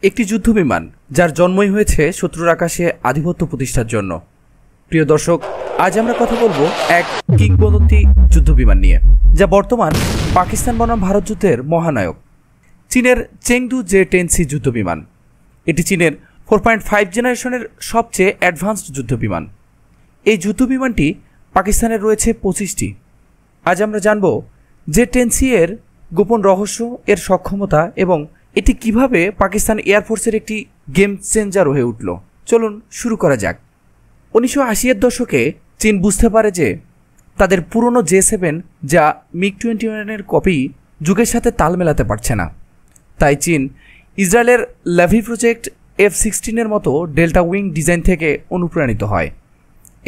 একটি যুদ্ধবিমান যার জন্মই হয়েছে শত্রুর আকাশে আধিপত্য প্রতিষ্ঠার জন্য। প্রিয় দর্শক, আজ আমরা কথা বলবো এক কিংবদন্তি যুদ্ধবিমান নিয়ে, যা বর্তমান পাকিস্তান বনাম ভারত যুদ্ধের মহানায়ক, চীনের চেংদু J-10C যুদ্ধবিমান। এটি চীনের 4.5 জেনারেশনের সবচেয়ে অ্যাডভান্সড যুদ্ধবিমান। এই যুদ্ধবিমানটি পাকিস্তানের রয়েছে 25টি। আজ আমরা জানব J-10C এর গোপন রহস্য, এর সক্ষমতা এবং এটি কিভাবে পাকিস্তান এয়ারফোর্সের একটি গেম চেঞ্জার হয়ে উঠল। চলুন শুরু করা যাক। 1980-এর দশকে চীন বুঝতে পারে যে তাদের পুরনো J-7 যা MiG-21-এর কপি যুগের সাথে তাল মেলাতে পারছে না। তাই চীন ইসরায়েলের ল্যাভি প্রজেক্ট F-16-এর মতো ডেল্টা উইং ডিজাইন থেকে অনুপ্রাণিত হয়।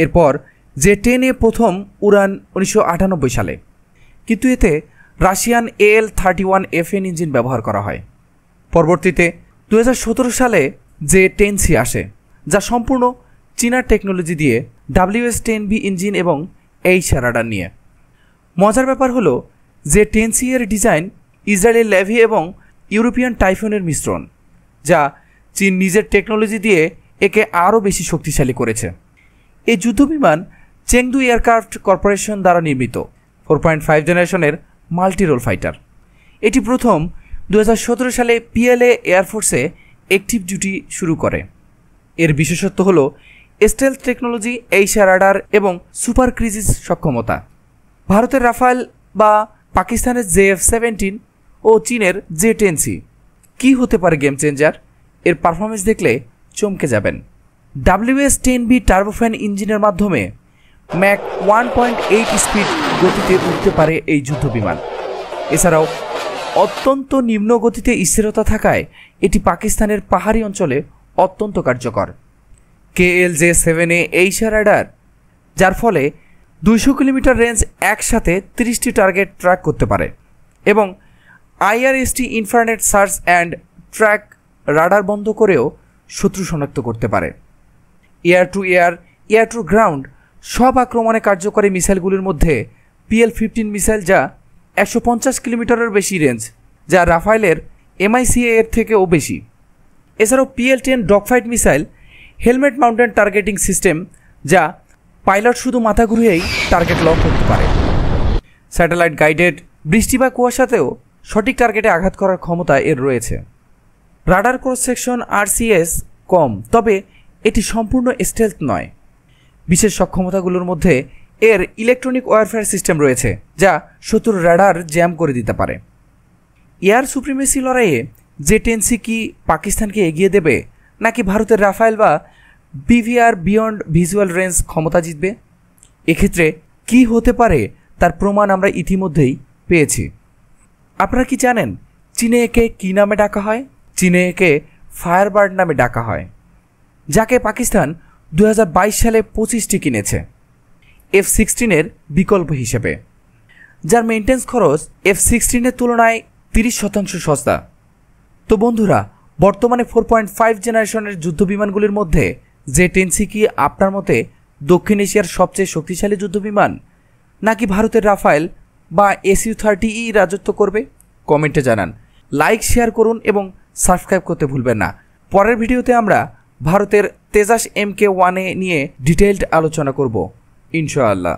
এরপর J-10 এ প্রথম উড়ান 1998 সালে, কিন্তু এতে রাশিয়ান AL-31FN ইঞ্জিন ব্যবহার করা হয়। পরবর্তীতে 2017 সালে J-10C আসে, যা সম্পূর্ণ চীনা টেকনোলজি দিয়ে WS-10B ইঞ্জিন এবং H রাডার নিয়ে। মজার ব্যাপার হলো J-10C এর ডিজাইন ইসরায়েলের ল্যাভি এবং ইউরোপিয়ান টাইফুনের মিশ্রণ, যা চীন নিজের টেকনোলজি দিয়ে একে আরও বেশি শক্তিশালী করেছে। এই যুদ্ধবিমান চেংদু এয়ারক্রাফট কর্পোরেশন দ্বারা নির্মিত 4.5 জেনারেশনের মাল্টি রোল ফাইটার। এটি প্রথম 2017 সালে PLA এয়ারফোর্সে অ্যাক্টিভ ডিউটি শুরু করে। এর বিশেষত্ব হল স্টেলথ টেকনোলজি, H রাডার এবং সুপার ক্রুইজ সক্ষমতা। ভারতের রাফাল বা পাকিস্তানের JF-17 ও চীনের J-10C কী হতে পারে গেম চেঞ্জার? এর পারফরমেন্স দেখলে চমকে যাবেন। WS-10B টার্বোফ্যান ইঞ্জিনের মাধ্যমে ম্যাক 1.8 স্পিড গতিতে উঠতে পারে এই যুদ্ধবিমান। এছাড়াও অত্যন্ত নিম্ন গতিতে স্থিরতা থাকায় এটি পাকিস্তানের পাহাড়ি অঞ্চলে অত্যন্ত কার্যকর। KLJ-7A H রাডার, যার ফলে 200 কিলোমিটার রেঞ্জ একসাথে 30টি টার্গেট ট্র্যাক করতে পারে, এবং IRST infrared search and track radar বন্ধ করেও শত্রু শনাক্ত করতে পারে। Air to air, air to ground সব আক্রমণে কার্যকরী মিসাইলগুলির মধ্যে PL-15 মিসাইল, যা 150 কিলোমিটারের বেশি রেঞ্জ, যা রাফাইলের MICA এর থেকেও বেশি। এছাড়াও PL-10 dogfight missile, helmet mountain targeting system, যা পাইলট শুধু মাথা ঘুরিয়েই টার্গেট লক করতে পারে। স্যাটেলাইট গাইডেড বৃষ্টি বা কুয়াশাতেও সঠিক টার্গেটে আঘাত করার ক্ষমতা এর রয়েছে। রাডার ক্রস সেকশন RCS কম, তবে এটি সম্পূর্ণ স্টেলথ নয়। বিশেষ সক্ষমতাগুলোর মধ্যে এর ইলেকট্রনিক ওয়ারফেয়ার সিস্টেম রয়েছে, যা শত্রুর রাডার জ্যাম করে দিতে পারে। এয়ার সুপ্রিমেসি লড়াইয়ে J-10C কি পাকিস্তানকে এগিয়ে দেবে, নাকি ভারতের রাফায়েল বা BVR বিয়ন্ড ভিজুয়াল রেঞ্জ ক্ষমতা জিতবে? এক্ষেত্রে কি হতে পারে তার প্রমাণ আমরা ইতিমধ্যেই পেয়েছি। আপনারা কি জানেন চীনে একে কী নামে ডাকা হয়? চীনে একে ফায়ারবার্ড নামে ডাকা হয়, যাকে পাকিস্তান 2022 সালে 25টি কিনেছে F-16-এর বিকল্প হিসেবে, যার মেইনটেন্স খরচ F-16-এর তুলনায় 30% সস্তা। তো বন্ধুরা, বর্তমানে 4.5 জেনারেশনের যুদ্ধবিমানগুলির মধ্যে J-10C কি আপনার মতে দক্ষিণ এশিয়ার সবচেয়ে শক্তিশালী যুদ্ধবিমান, নাকি ভারতের রাফায়েল বা Su-30E রাজত্ব করবে? কমেন্টে জানান, লাইক শেয়ার করুন এবং সাবস্ক্রাইব করতে ভুলবেন না। পরের ভিডিওতে আমরা ভারতের তেজাস MK-1A নিয়ে ডিটেইলড আলোচনা করব ইনশাআল্লাহ।